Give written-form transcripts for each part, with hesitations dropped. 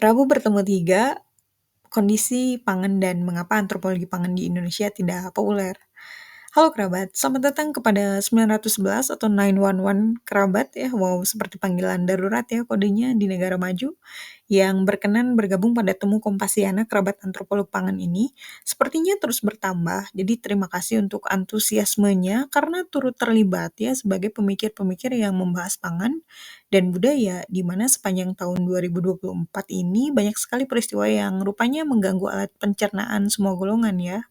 Rabu bertemu tiga, kondisi pangan dan mengapa antropologi pangan di Indonesia tidak populer. Halo kerabat, selamat datang kepada 911 atau 911 kerabat ya. Wow, seperti panggilan darurat ya kodenya di negara maju yang berkenan bergabung pada temu Kompasiana kerabat antropolog pangan ini. Sepertinya terus bertambah. Jadi terima kasih untuk antusiasmenya karena turut terlibat ya sebagai pemikir-pemikir yang membahas pangan dan budaya di mana sepanjang tahun 2024 ini banyak sekali peristiwa yang rupanya mengganggu alat pencernaan semua golongan ya.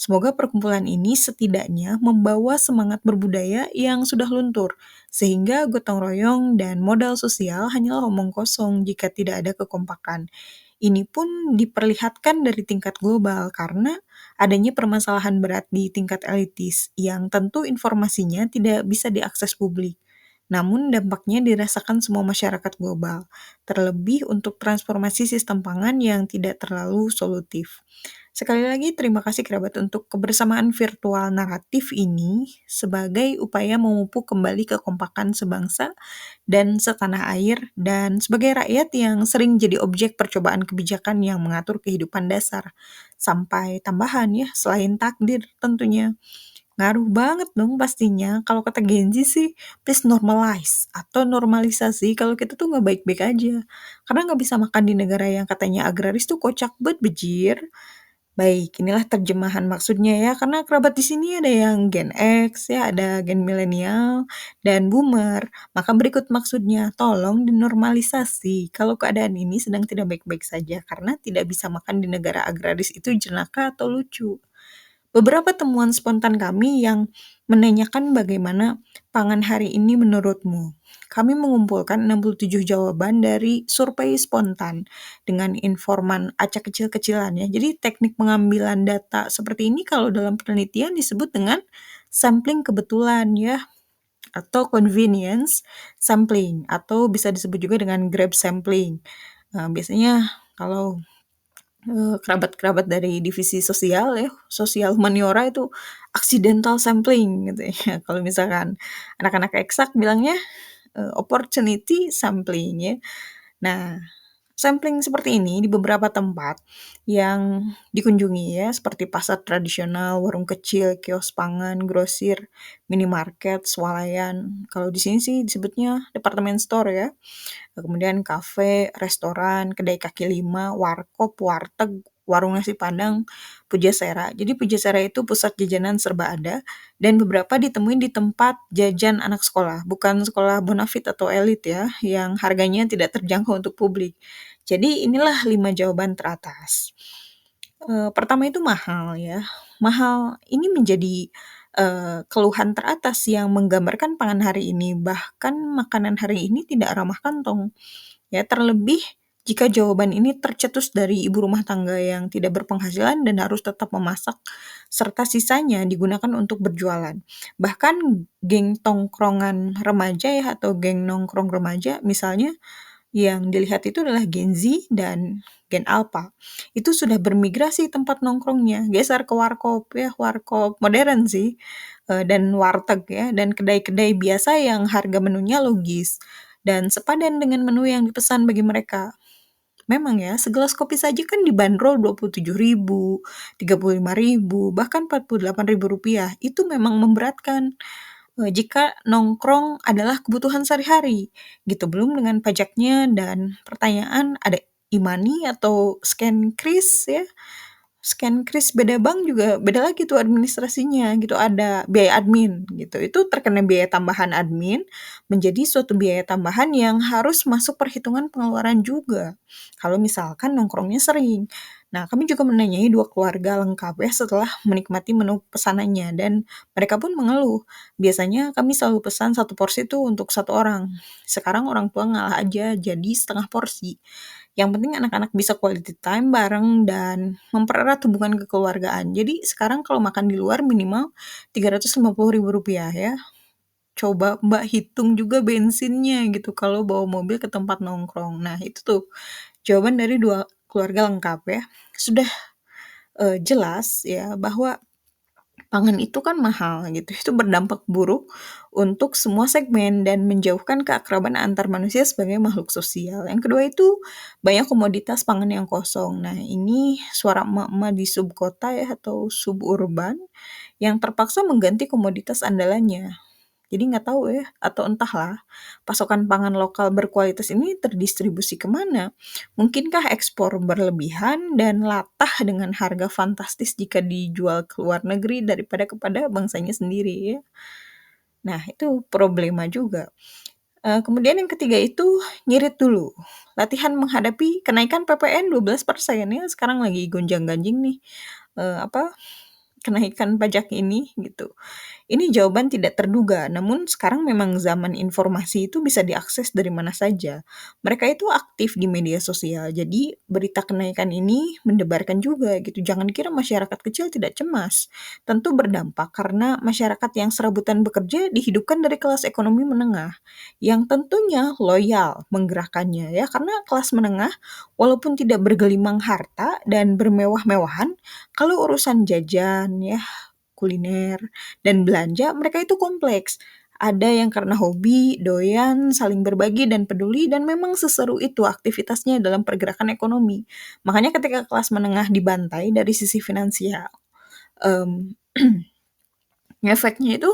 Semoga perkumpulan ini setidaknya membawa semangat berbudaya yang sudah luntur, sehingga gotong royong dan modal sosial hanyalah omong kosong jika tidak ada kekompakan. Ini pun diperlihatkan dari tingkat global karena adanya permasalahan berat di tingkat elitis yang tentu informasinya tidak bisa diakses publik. Namun dampaknya dirasakan semua masyarakat global, terlebih untuk transformasi sistem pangan yang tidak terlalu solutif. Sekali lagi terima kasih kerabat untuk kebersamaan virtual naratif ini sebagai upaya memupuk kembali kekompakan sebangsa dan setanah air dan sebagai rakyat yang sering jadi objek percobaan kebijakan yang mengatur kehidupan dasar. Sampai tambahan ya, selain takdir tentunya. Ngaruh banget dong pastinya. Kalau kata Gen Z sih, please normalize atau normalisasi kalau kita tuh nggak baik-baik aja. Karena nggak bisa makan di negara yang katanya agraris tuh kocak banget bejir. Baik, inilah terjemahan maksudnya ya, karena kerabat di sini ada yang Gen X, ya, ada Gen milenial, dan Boomer. Maka berikut maksudnya, tolong dinormalisasi kalau keadaan ini sedang tidak baik-baik saja, karena tidak bisa makan di negara agraris itu jenaka atau lucu. Beberapa temuan spontan kami yang menanyakan bagaimana pangan hari ini menurutmu. Kami mengumpulkan 67 jawaban dari survei spontan dengan informan acak kecil-kecilan ya. Jadi teknik pengambilan data seperti ini kalau dalam penelitian disebut dengan sampling kebetulan ya atau convenience sampling atau bisa disebut juga dengan grab sampling. Biasanya kalau kerabat-kerabat dari divisi sosial ya, sosial humaniora itu accidental sampling gitu ya. Kalau misalkan anak-anak eksak bilangnya opportunity sampling ya. Nah, sampling seperti ini di beberapa tempat yang dikunjungi ya, seperti pasar tradisional, warung kecil, kios pangan, grosir, minimarket, swalayan. Kalau di sini sih disebutnya department store ya. Kemudian kafe, restoran, kedai kaki lima, warkop, warteg, warung nasi padang, pujasera. Jadi pujasera itu pusat jajanan serba ada dan beberapa ditemuin di tempat jajan anak sekolah, bukan sekolah bonafit atau elit ya, yang harganya tidak terjangkau untuk publik. Jadi inilah 5 jawaban teratas. Pertama itu mahal ya. Mahal ini menjadi keluhan teratas yang menggambarkan pangan hari ini, bahkan makanan hari ini tidak ramah kantong. Ya, terlebih jika jawaban ini tercetus dari ibu rumah tangga yang tidak berpenghasilan dan harus tetap memasak, serta sisanya digunakan untuk berjualan. Bahkan geng tongkrongan remaja ya, atau geng nongkrong remaja misalnya, yang dilihat itu adalah Gen Z dan Gen Alpha. Itu sudah bermigrasi tempat nongkrongnya, geser ke warkop ya, warkop modern sih, dan warteg ya, dan kedai-kedai biasa yang harga menunya logis dan sepadan dengan menu yang dipesan bagi mereka. Memang ya, segelas kopi saja kan dibanderol 27.000, 35.000, bahkan 48.000 rupiah. Itu memang memberatkan jika nongkrong adalah kebutuhan sehari-hari, gitu. Belum dengan pajaknya dan pertanyaan ada e-money atau scan kris ya. Scan kris beda bank juga beda lagi tuh administrasinya gitu, ada biaya admin gitu. Itu terkena biaya tambahan admin menjadi suatu biaya tambahan yang harus masuk perhitungan pengeluaran juga. Kalau misalkan nongkrongnya sering. Nah, kami juga menanyai 2 keluarga lengkap ya setelah menikmati menu pesanannya dan mereka pun mengeluh. Biasanya kami selalu pesan 1 porsi tuh untuk 1 orang. Sekarang orang tua ngalah aja jadi setengah porsi. Yang penting anak-anak bisa quality time bareng dan mempererat hubungan kekeluargaan. Jadi sekarang kalau makan di luar minimal Rp350.000 ya. Coba Mbak hitung juga bensinnya gitu kalau bawa mobil ke tempat nongkrong. Nah, itu tuh jawaban dari 2 keluarga lengkap ya. Sudah jelas ya bahwa Pangan itu kan mahal gitu, itu berdampak buruk untuk semua segmen dan menjauhkan keakraban antar manusia sebagai makhluk sosial. Yang kedua itu banyak komoditas pangan yang kosong. Nah, ini suara emak-emak di subkota ya atau suburban yang terpaksa mengganti komoditas andalannya. Jadi nggak tahu ya, atau entahlah, pasokan pangan lokal berkualitas ini terdistribusi kemana? Mungkinkah ekspor berlebihan dan latah dengan harga fantastis jika dijual ke luar negeri daripada kepada bangsanya sendiri ya? Nah, itu problema juga. Kemudian yang ketiga itu nyirit dulu. Latihan menghadapi kenaikan PPN 12% ya, sekarang lagi gonjang-ganjing nih, apa, kenaikan pajak ini gitu. Ini jawaban tidak terduga, namun sekarang memang zaman informasi itu bisa diakses dari mana saja. Mereka itu aktif di media sosial, jadi berita kenaikan ini mendebarkan juga gitu. Jangan kira masyarakat kecil tidak cemas. Tentu berdampak karena masyarakat yang serabutan bekerja dihidupkan dari kelas ekonomi menengah, yang tentunya loyal menggerakkannya ya, karena kelas menengah walaupun tidak bergelimang harta dan bermewah-mewahan, kalau urusan jajan ya, kuliner, dan belanja, mereka itu kompleks. Ada yang karena hobi, doyan, saling berbagi, dan peduli, dan memang seseru itu aktivitasnya dalam pergerakan ekonomi. Makanya ketika kelas menengah dibantai dari sisi finansial, em, efeknya itu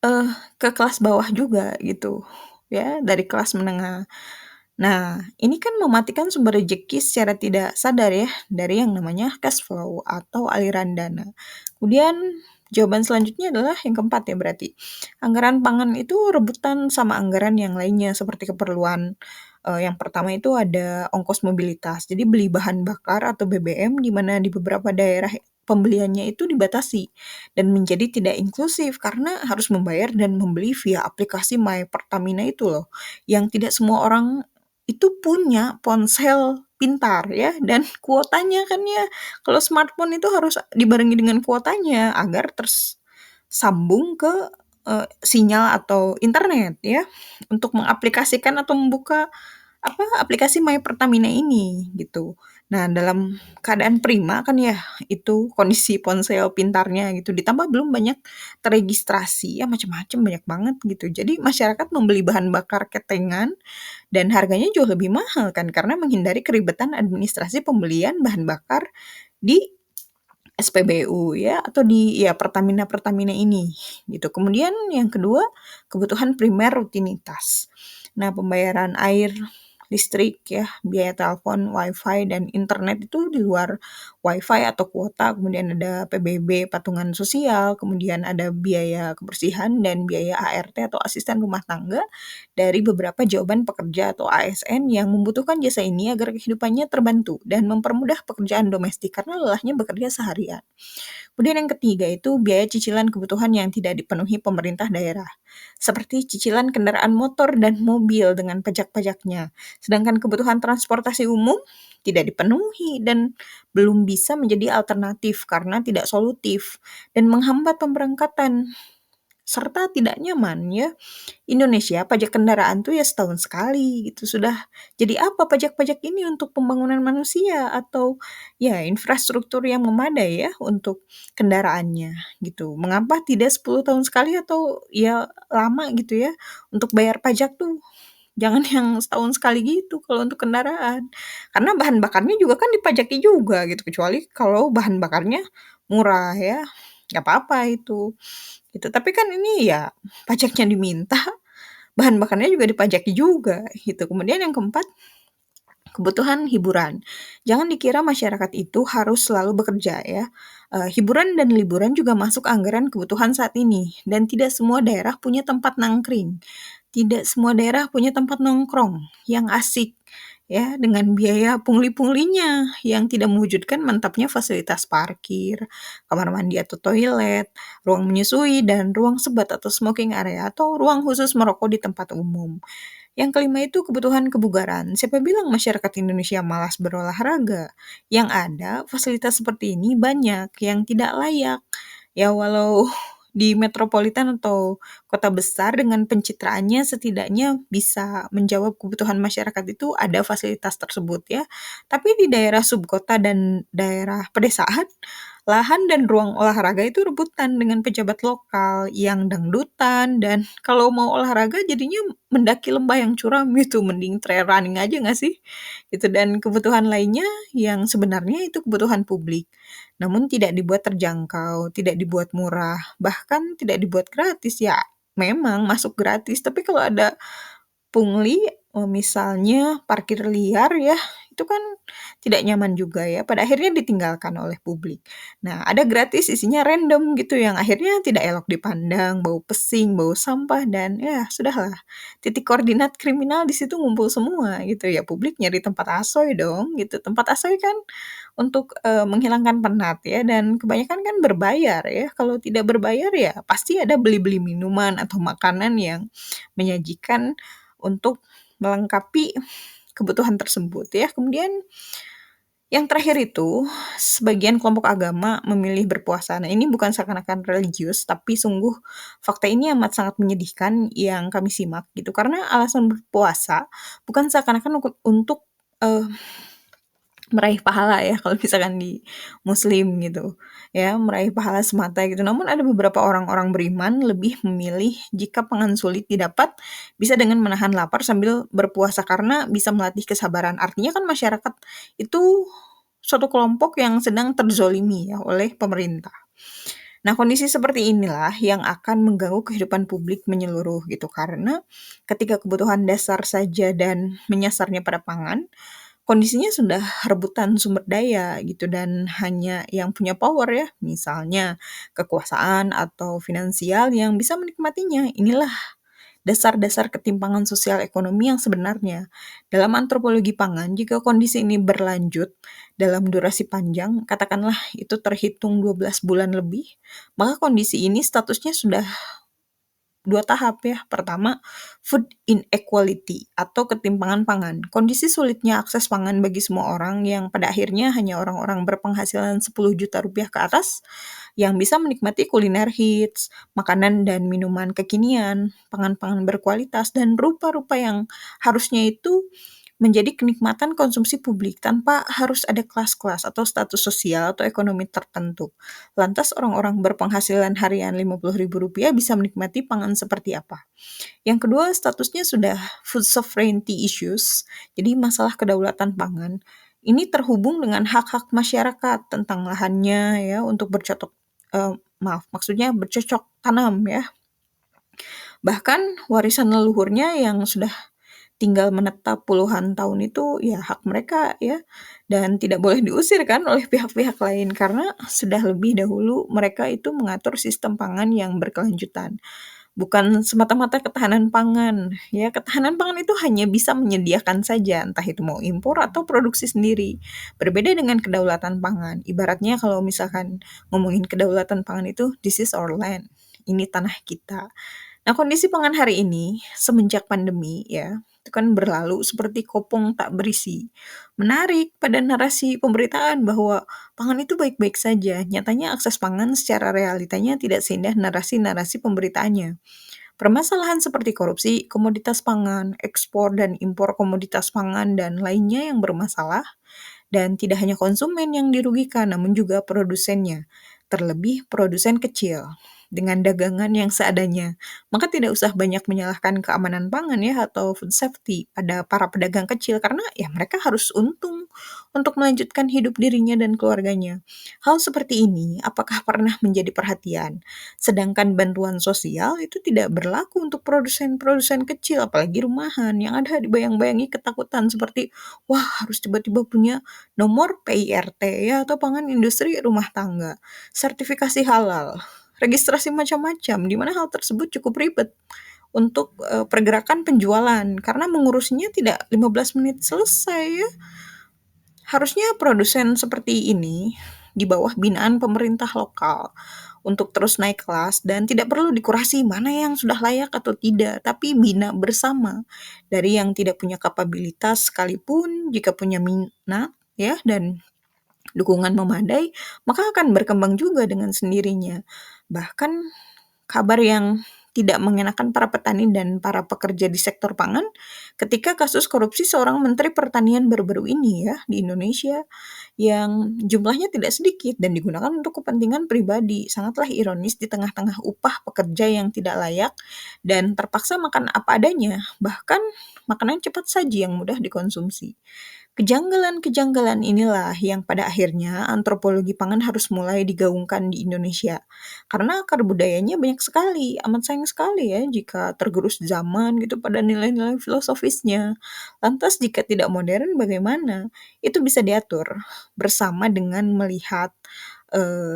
eh, ke kelas bawah juga gitu, ya, dari kelas menengah. Nah, ini kan mematikan sumber rezeki secara tidak sadar ya, dari yang namanya cash flow atau aliran dana. Kemudian jawaban selanjutnya adalah yang keempat ya berarti. Anggaran pangan itu rebutan sama anggaran yang lainnya seperti keperluan. Yang pertama itu ada ongkos mobilitas. Jadi beli bahan bakar atau BBM di mana di beberapa daerah pembeliannya itu dibatasi dan menjadi tidak inklusif karena harus membayar dan membeli via aplikasi My Pertamina itu loh. Yang tidak semua orang itu punya ponsel pintar ya dan kuotanya kan ya kalau smartphone itu harus dibarengi dengan kuotanya agar tersambung ke sinyal atau internet ya untuk mengaplikasikan atau membuka aplikasi My Pertamina ini gitu. Nah, dalam keadaan prima kan ya itu kondisi ponsel pintarnya gitu ditambah belum banyak teregistrasi ya macam-macam banyak banget gitu. Jadi masyarakat membeli bahan bakar ketengan dan harganya jauh lebih mahal kan karena menghindari keribetan administrasi pembelian bahan bakar di SPBU ya atau di ya Pertamina-Pertamina ini gitu. Kemudian yang kedua, kebutuhan primer rutinitas. Nah, pembayaran air, listrik ya, biaya telepon, WiFi dan internet itu di luar WiFi atau kuota, kemudian ada PBB patungan sosial, kemudian ada biaya kebersihan dan biaya ART atau asisten rumah tangga dari beberapa jawaban pekerja atau ASN yang membutuhkan jasa ini agar kehidupannya terbantu dan mempermudah pekerjaan domestik karena lelahnya bekerja seharian. Kemudian yang ketiga itu biaya cicilan kebutuhan yang tidak dipenuhi pemerintah daerah, seperti cicilan kendaraan motor dan mobil dengan pajak-pajaknya. Sedangkan kebutuhan transportasi umum tidak dipenuhi dan belum bisa menjadi alternatif karena tidak solutif dan menghambat pemberangkatan serta tidak nyaman ya. Indonesia pajak kendaraan tuh ya setahun sekali gitu. Sudah jadi apa pajak-pajak ini untuk pembangunan manusia atau ya infrastruktur yang memadai ya untuk kendaraannya gitu. Mengapa tidak 10 tahun sekali atau ya lama gitu ya untuk bayar pajak tuh? Jangan yang setahun sekali gitu kalau untuk kendaraan. Karena bahan bakarnya juga kan dipajaki juga gitu, kecuali kalau bahan bakarnya murah ya, nggak apa-apa itu, gitu. Tapi kan ini ya pajaknya diminta, bahan bakarnya juga dipajaki juga, gitu. Kemudian yang keempat, kebutuhan hiburan. Jangan dikira masyarakat itu harus selalu bekerja ya. Hiburan dan liburan juga masuk anggaran kebutuhan saat ini dan tidak semua daerah punya tempat nangkring. Tidak semua daerah punya tempat nongkrong yang asik ya dengan biaya pungli-punglinya yang tidak mewujudkan mantapnya fasilitas parkir, kamar mandi atau toilet, ruang menyusui dan ruang sebat atau smoking area atau ruang khusus merokok di tempat umum. Yang kelima itu kebutuhan kebugaran. Siapa bilang masyarakat Indonesia malas berolahraga? Yang ada fasilitas seperti ini banyak yang tidak layak. Ya walau di metropolitan atau kota besar dengan pencitraannya setidaknya bisa menjawab kebutuhan masyarakat itu ada fasilitas tersebut ya. Tapi di daerah subkota dan daerah pedesaan Lahan dan ruang olahraga itu rebutan dengan pejabat lokal yang dangdutan dan kalau mau olahraga jadinya mendaki lembah yang curam gitu, mending trail running aja nggak sih? Gitu, dan kebutuhan lainnya yang sebenarnya itu kebutuhan publik, namun tidak dibuat terjangkau, tidak dibuat murah, bahkan tidak dibuat gratis. Ya, memang masuk gratis, tapi kalau ada pungli, misalnya parkir liar ya, itu kan tidak nyaman juga ya, pada akhirnya ditinggalkan oleh publik. Nah, ada gratis isinya random gitu yang akhirnya tidak elok dipandang, bau pesing, bau sampah, dan ya sudahlah, titik koordinat kriminal di situ ngumpul semua gitu ya, publik nyari tempat asoy dong gitu. Tempat asoy kan untuk, menghilangkan penat ya, dan kebanyakan kan berbayar ya, kalau tidak berbayar ya pasti ada beli-beli minuman atau makanan yang menyajikan untuk melengkapi kebutuhan tersebut ya. Kemudian yang terakhir itu, sebagian kelompok agama memilih berpuasa. Nah, ini bukan seakan-akan religius, tapi sungguh fakta ini amat sangat menyedihkan yang kami simak gitu. Karena alasan berpuasa bukan seakan-akan untuk eh, meraih pahala ya kalau misalkan di muslim gitu, ya meraih pahala semata gitu. Namun ada beberapa orang-orang beriman lebih memilih jika pangan sulit didapat, bisa dengan menahan lapar sambil berpuasa karena bisa melatih kesabaran. Artinya kan masyarakat itu suatu kelompok yang sedang terzolimi ya oleh pemerintah. Nah, kondisi seperti inilah yang akan mengganggu kehidupan publik menyeluruh gitu, karena ketika kebutuhan dasar saja dan menyasarnya pada pangan, kondisinya sudah rebutan sumber daya gitu dan hanya yang punya power ya, misalnya kekuasaan atau finansial yang bisa menikmatinya. Inilah dasar-dasar ketimpangan sosial ekonomi yang sebenarnya. Dalam antropologi pangan, jika kondisi ini berlanjut dalam durasi panjang, katakanlah itu terhitung 12 bulan lebih, maka kondisi ini statusnya sudah dua tahap ya. Pertama, food inequality atau ketimpangan pangan. Kondisi sulitnya akses pangan bagi semua orang yang pada akhirnya hanya orang-orang berpenghasilan 10 juta rupiah ke atas yang bisa menikmati kuliner hits, makanan dan minuman kekinian, pangan-pangan berkualitas, dan rupa-rupa yang harusnya itu menjadi kenikmatan konsumsi publik tanpa harus ada kelas-kelas atau status sosial atau ekonomi tertentu. Lantas orang-orang berpenghasilan harian Rp50.000 bisa menikmati pangan seperti apa? Yang kedua, statusnya sudah food sovereignty issues, jadi masalah kedaulatan pangan. Ini terhubung dengan hak-hak masyarakat tentang lahannya ya untuk maksudnya bercocok tanam ya. Bahkan warisan leluhurnya yang sudah tinggal menetap puluhan tahun itu ya hak mereka ya, dan tidak boleh diusir kan oleh pihak-pihak lain karena sudah lebih dahulu mereka itu mengatur sistem pangan yang berkelanjutan. Bukan semata-mata ketahanan pangan, ya ketahanan pangan itu hanya bisa menyediakan saja, entah itu mau impor atau produksi sendiri. Berbeda dengan kedaulatan pangan, ibaratnya kalau misalkan ngomongin kedaulatan pangan itu, this is our land, ini tanah kita. Nah, kondisi pangan hari ini semenjak pandemi ya, itu kan berlalu seperti kopong tak berisi. Menarik pada narasi pemberitaan bahwa pangan itu baik-baik saja. Nyatanya akses pangan secara realitanya tidak seindah narasi-narasi pemberitaannya. Permasalahan seperti korupsi, komoditas pangan, ekspor dan impor komoditas pangan dan lainnya yang bermasalah dan tidak hanya konsumen yang dirugikan, namun juga produsennya, terlebih produsen kecil dengan dagangan yang seadanya. Maka tidak usah banyak menyalahkan keamanan pangan ya atau food safety pada para pedagang kecil karena ya mereka harus untung untuk melanjutkan hidup dirinya dan keluarganya. Hal seperti ini apakah pernah menjadi perhatian? Sedangkan bantuan sosial itu tidak berlaku untuk produsen-produsen kecil apalagi rumahan yang ada dibayang-bayangi ketakutan seperti wah harus tiba-tiba punya nomor PIRT ya atau pangan industri rumah tangga, sertifikasi halal, registrasi macam-macam, di mana hal tersebut cukup ribet untuk pergerakan penjualan karena mengurusnya tidak 15 menit selesai ya. Harusnya produsen seperti ini di bawah binaan pemerintah lokal untuk terus naik kelas dan tidak perlu dikurasi mana yang sudah layak atau tidak, tapi bina bersama dari yang tidak punya kapabilitas sekalipun jika punya minat ya dan dukungan memadai, maka akan berkembang juga dengan sendirinya. Bahkan kabar yang tidak mengenakan para petani dan para pekerja di sektor pangan ketika kasus korupsi seorang menteri pertanian baru-baru ini ya di Indonesia yang jumlahnya tidak sedikit dan digunakan untuk kepentingan pribadi. Sangatlah ironis di tengah-tengah upah pekerja yang tidak layak dan terpaksa makan apa adanya, bahkan makanan cepat saji yang mudah dikonsumsi. Kejanggalan-kejanggalan inilah yang pada akhirnya antropologi pangan harus mulai digaungkan di Indonesia. Karena akar budayanya banyak sekali, amat sayang sekali ya jika tergerus zaman gitu pada nilai-nilai filosofisnya. Lantas jika tidak modern bagaimana? Itu bisa diatur bersama dengan melihat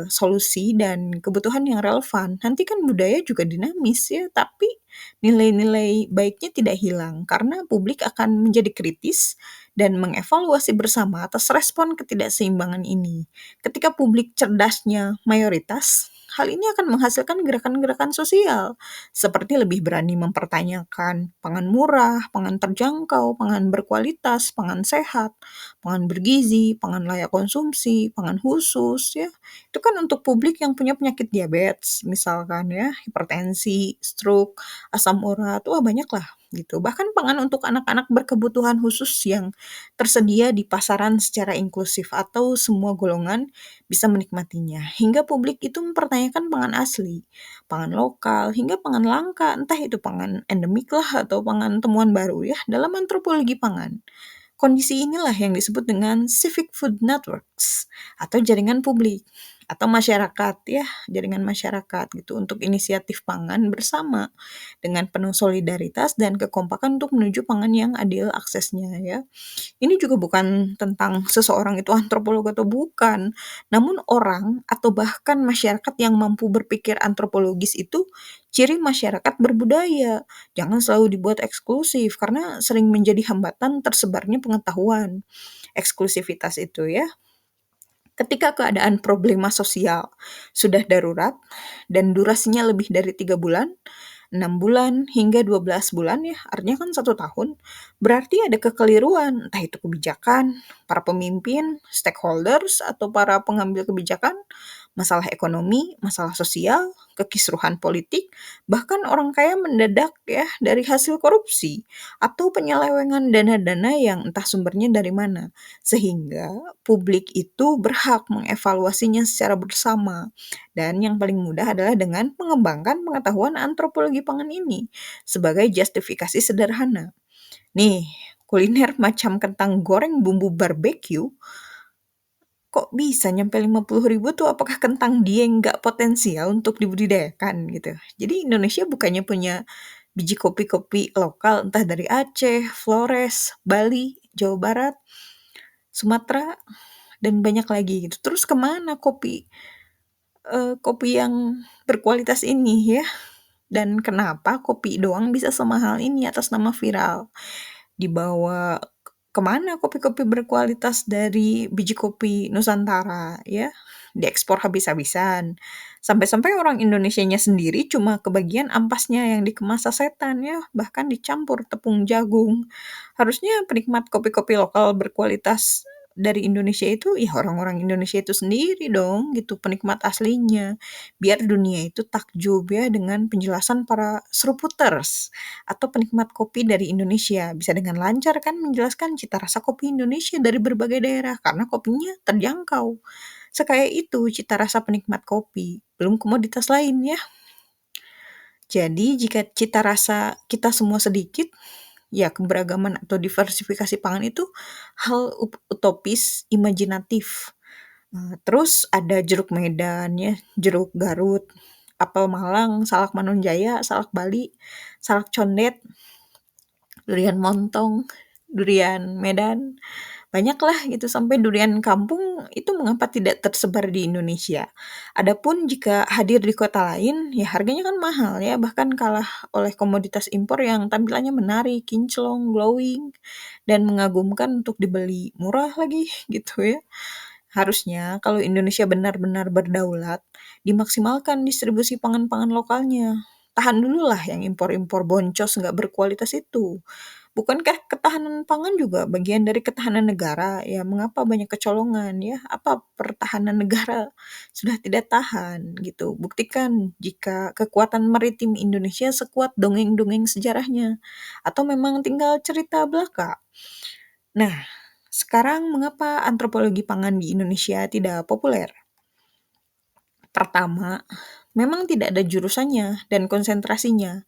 solusi dan kebutuhan yang relevan. Nanti kan budaya juga dinamis ya, tapi nilai-nilai baiknya tidak hilang karena publik akan menjadi kritis dan mengevaluasi bersama atas respon ketidakseimbangan ini. Ketika publik cerdasnya mayoritas, hal ini akan menghasilkan gerakan-gerakan sosial, seperti lebih berani mempertanyakan pangan murah, pangan terjangkau, pangan berkualitas, pangan sehat, pangan bergizi, pangan layak konsumsi, pangan khusus, ya. Itu kan untuk publik yang punya penyakit diabetes, misalkan ya, hipertensi, stroke, asam urat, wah banyak lah gitu. Bahkan pangan untuk anak-anak berkebutuhan khusus yang tersedia di pasaran secara inklusif atau semua golongan bisa menikmatinya. Hingga publik itu mempertanyakan pangan asli, pangan lokal, hingga pangan langka, entah itu pangan endemik lah atau pangan temuan baru ya dalam antropologi pangan. Kondisi inilah yang disebut dengan civic food networks atau jaringan publik atau masyarakat ya, jaringan masyarakat gitu untuk inisiatif pangan bersama dengan penuh solidaritas dan kekompakan untuk menuju pangan yang adil aksesnya ya. Ini juga bukan tentang seseorang itu antropolog atau bukan, namun orang atau bahkan masyarakat yang mampu berpikir antropologis itu ciri masyarakat berbudaya. Jangan selalu dibuat eksklusif karena sering menjadi hambatan tersebarnya pengetahuan. Eksklusivitas itu ya. Ketika keadaan problema sosial sudah darurat dan durasinya lebih dari 3 bulan, 6 bulan hingga 12 bulan ya, artinya kan 1 tahun, berarti ada kekeliruan, entah itu kebijakan, para pemimpin, stakeholders, atau para pengambil kebijakan, masalah ekonomi, masalah sosial, kekisruhan politik, bahkan orang kaya mendadak ya dari hasil korupsi, atau penyelewengan dana-dana yang entah sumbernya dari mana. Sehingga publik itu berhak mengevaluasinya secara bersama. Dan yang paling mudah adalah dengan mengembangkan pengetahuan antropologi pangan ini sebagai justifikasi sederhana. Nih, kuliner macam kentang goreng bumbu barbeque kok bisa nyampe 50.000 tuh apakah kentang Dieng nggak potensial untuk dibudidayakan gitu. Jadi Indonesia bukannya punya biji kopi-kopi lokal entah dari Aceh, Flores, Bali, Jawa Barat, Sumatera, dan banyak lagi gitu. Terus kemana kopi yang berkualitas ini ya? Dan kenapa kopi doang bisa semahal ini atas nama viral? Dibawa kemana kopi-kopi berkualitas dari biji kopi Nusantara ya? Diekspor habis-habisan. Sampai-sampai orang Indonesianya sendiri cuma kebagian ampasnya yang dikemas sasetan ya, bahkan dicampur tepung jagung. Harusnya penikmat kopi-kopi lokal berkualitas dari Indonesia itu ya orang-orang Indonesia itu sendiri dong gitu, penikmat aslinya. Biar dunia itu takjub ya dengan penjelasan para seruputers atau penikmat kopi dari Indonesia. Bisa dengan lancar kan menjelaskan cita rasa kopi Indonesia dari berbagai daerah karena kopinya terjangkau. Sekaya itu cita rasa penikmat kopi, belum komoditas lain ya. Jadi jika cita rasa kita semua sedikit, ya keberagaman atau diversifikasi pangan itu hal utopis, imajinatif. Terus ada jeruk Medan ya, jeruk Garut, apel Malang, salak Manunjaya, salak Bali, salak Condet, durian Montong, durian Medan, banyaklah gitu sampai durian kampung itu mengapa tidak tersebar di Indonesia. Adapun jika hadir di kota lain, ya harganya kan mahal ya, bahkan kalah oleh komoditas impor yang tampilannya menarik, kinclong, glowing, dan mengagumkan untuk dibeli murah lagi gitu ya. Harusnya kalau Indonesia benar-benar berdaulat, dimaksimalkan distribusi pangan-pangan lokalnya. Tahan dulu lah yang impor-impor boncos nggak berkualitas itu. Bukankah ketahanan pangan juga bagian dari ketahanan negara? Ya, mengapa banyak kecolongan ya? Apa pertahanan negara sudah tidak tahan gitu? Buktikan jika kekuatan maritim Indonesia sekuat dongeng-dongeng sejarahnya, atau memang tinggal cerita belaka. Nah, sekarang mengapa antropologi pangan di Indonesia tidak populer? Pertama, memang tidak ada jurusannya dan konsentrasinya.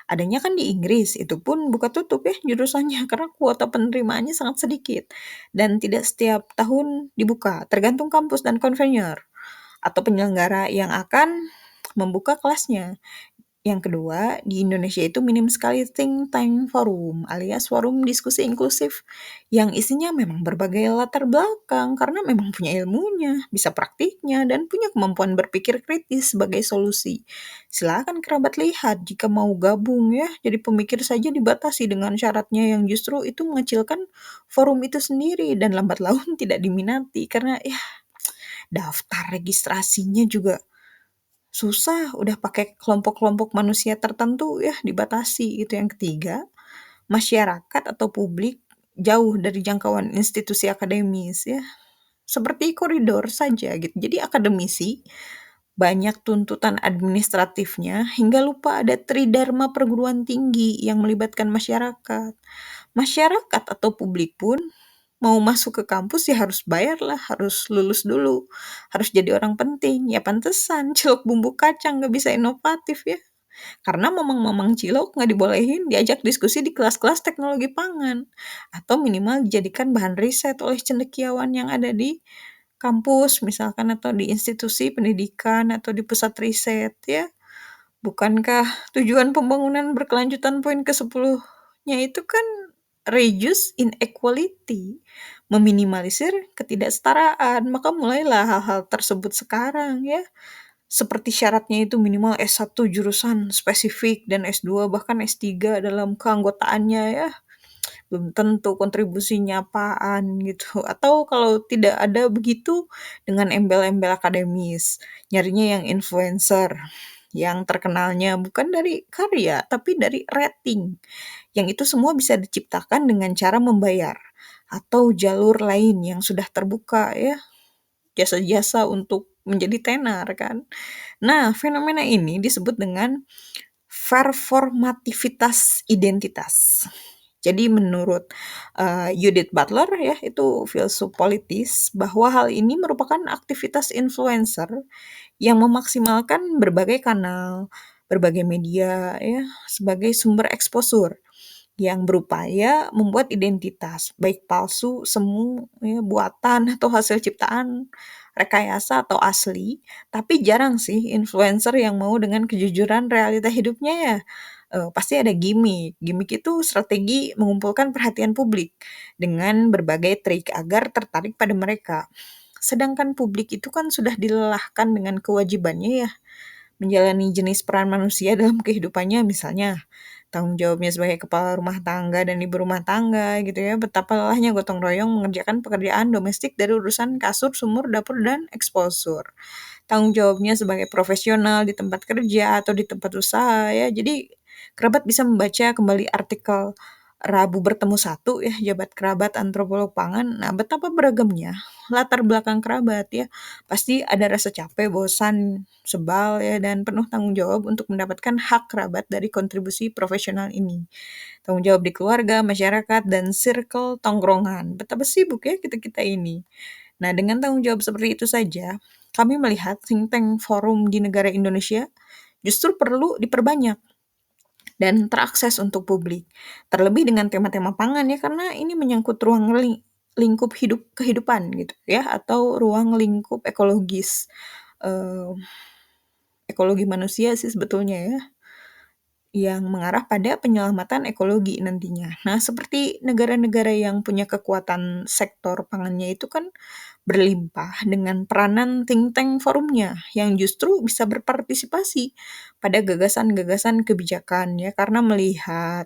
Adanya kan di Inggris, itu pun buka tutup ya jurusannya karena kuota penerimaannya sangat sedikit dan tidak setiap tahun dibuka, tergantung kampus dan konvenyor atau penyelenggara yang akan membuka kelasnya. Yang kedua, di Indonesia itu minim sekali think tank forum alias forum diskusi inklusif yang isinya memang berbagai latar belakang karena memang punya ilmunya, bisa praktiknya, dan punya kemampuan berpikir kritis sebagai solusi. Silakan kerabat lihat jika mau gabung ya, jadi pemikir saja dibatasi dengan syaratnya yang justru itu mengecilkan forum itu sendiri dan lambat laun tidak diminati karena ya daftar registrasinya juga susah, udah pakai kelompok-kelompok manusia tertentu ya, dibatasi. Itu yang ketiga, masyarakat atau publik jauh dari jangkauan institusi akademis ya, seperti koridor saja gitu. Jadi akademisi banyak tuntutan administratifnya hingga lupa ada tridharma perguruan tinggi yang melibatkan masyarakat. Masyarakat atau publik pun mau masuk ke kampus ya harus bayar lah, harus lulus dulu, harus jadi orang penting. Ya pantesan cilok bumbu kacang nggak bisa inovatif ya. Karena mamang-mamang cilok nggak dibolehin diajak diskusi di kelas-kelas teknologi pangan. Atau minimal dijadikan bahan riset oleh cendekiawan yang ada di kampus misalkan atau di institusi pendidikan atau di pusat riset ya. Bukankah tujuan pembangunan berkelanjutan poin ke-10-nya itu kan reduce inequality, meminimalisir ketidaksetaraan, maka mulailah hal-hal tersebut sekarang ya. Seperti syaratnya itu minimal S1 jurusan spesifik dan S2 bahkan S3 dalam keanggotaannya ya. Belum tentu kontribusinya apaan gitu. Atau kalau tidak ada begitu dengan embel-embel akademis, nyarinya yang influencer, yang terkenalnya bukan dari karya tapi dari rating. Yang itu semua bisa diciptakan dengan cara membayar atau jalur lain yang sudah terbuka ya, jasa-jasa untuk menjadi tenar kan. Nah, fenomena ini disebut dengan performativitas identitas. Jadi menurut Judith Butler ya, itu filsuf politis, bahwa hal ini merupakan aktivitas influencer yang memaksimalkan berbagai kanal, berbagai media ya, sebagai sumber exposure yang berupaya membuat identitas, baik palsu, semu, ya, buatan, atau hasil ciptaan, rekayasa atau asli, tapi jarang sih influencer yang mau dengan kejujuran realita hidupnya ya. Pasti ada gimmick. Gimmick itu strategi mengumpulkan perhatian publik dengan berbagai trik agar tertarik pada mereka. Sedangkan publik itu kan sudah dilelahkan dengan kewajibannya ya, menjalani jenis peran manusia dalam kehidupannya, misalnya tanggung jawabnya sebagai kepala rumah tangga dan ibu rumah tangga gitu ya, betapa lelahnya gotong royong mengerjakan pekerjaan domestik dari urusan kasur, sumur, dapur, dan eksposur. Tanggung jawabnya sebagai profesional di tempat kerja atau di tempat usaha ya. Jadi kerabat bisa membaca kembali artikel Rabu bertemu satu ya, jabat kerabat antropolog pangan. Nah, betapa beragamnya latar belakang kerabat ya. Pasti ada rasa capek, bosan, sebal ya, dan penuh tanggung jawab untuk mendapatkan hak kerabat dari kontribusi profesional ini. Tanggung jawab di keluarga, masyarakat, dan circle tongkrongan. Betapa sibuk ya kita-kita ini. Nah, dengan tanggung jawab seperti itu saja, kami melihat think tank forum di negara Indonesia justru perlu diperbanyak dan terakses untuk publik. Terlebih dengan tema-tema pangan ya, karena ini menyangkut ruang lingkup hidup kehidupan gitu ya, atau ruang lingkup ekologis. Eee, Ekologi manusia sih sebetulnya ya, yang mengarah pada penyelamatan ekologi nantinya. Nah, seperti negara-negara yang punya kekuatan sektor pangannya itu kan berlimpah dengan peranan think tank forumnya yang justru bisa berpartisipasi pada gagasan-gagasan kebijakan ya, karena melihat,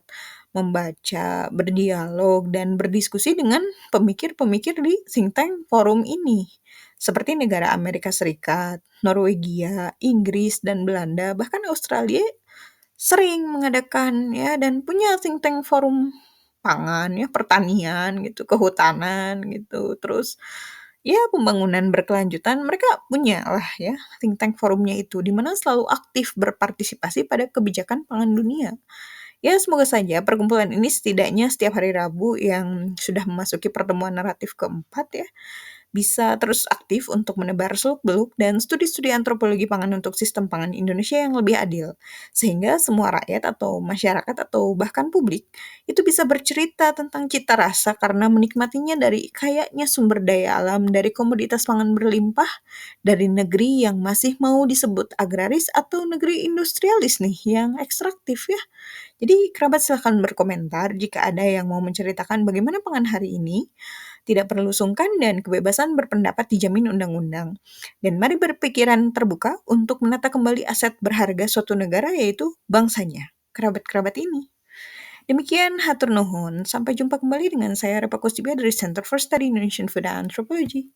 membaca, berdialog, dan berdiskusi dengan pemikir-pemikir di think tank forum ini. Seperti negara Amerika Serikat, Norwegia, Inggris, dan Belanda, bahkan Australia sering mengadakan ya dan punya think tank forum pangan ya, pertanian gitu, kehutanan gitu, terus ya pembangunan berkelanjutan. Mereka punya lah ya think tank forumnya itu, di mana selalu aktif berpartisipasi pada kebijakan pangan dunia. Ya, semoga saja perkumpulan ini setidaknya setiap hari Rabu yang sudah memasuki pertemuan naratif keempat ya, bisa terus aktif untuk menebar seluk-beluk dan studi-studi antropologi pangan untuk sistem pangan Indonesia yang lebih adil. Sehingga semua rakyat atau masyarakat atau bahkan publik itu bisa bercerita tentang cita rasa karena menikmatinya dari kayaknya sumber daya alam, dari komoditas pangan berlimpah, dari negeri yang masih mau disebut agraris atau negeri industrialis nih yang ekstraktif ya. Jadi kerabat silahkan berkomentar jika ada yang mau menceritakan bagaimana pangan hari ini. Tidak perlu sungkan dan kebebasan berpendapat dijamin undang-undang. Dan mari berpikiran terbuka untuk menata kembali aset berharga suatu negara yaitu bangsanya, kerabat-kerabat ini. Demikian hatur nuhun, sampai jumpa kembali dengan saya Repa Kusdibia dari Center for Study Indonesian Food and Anthropology.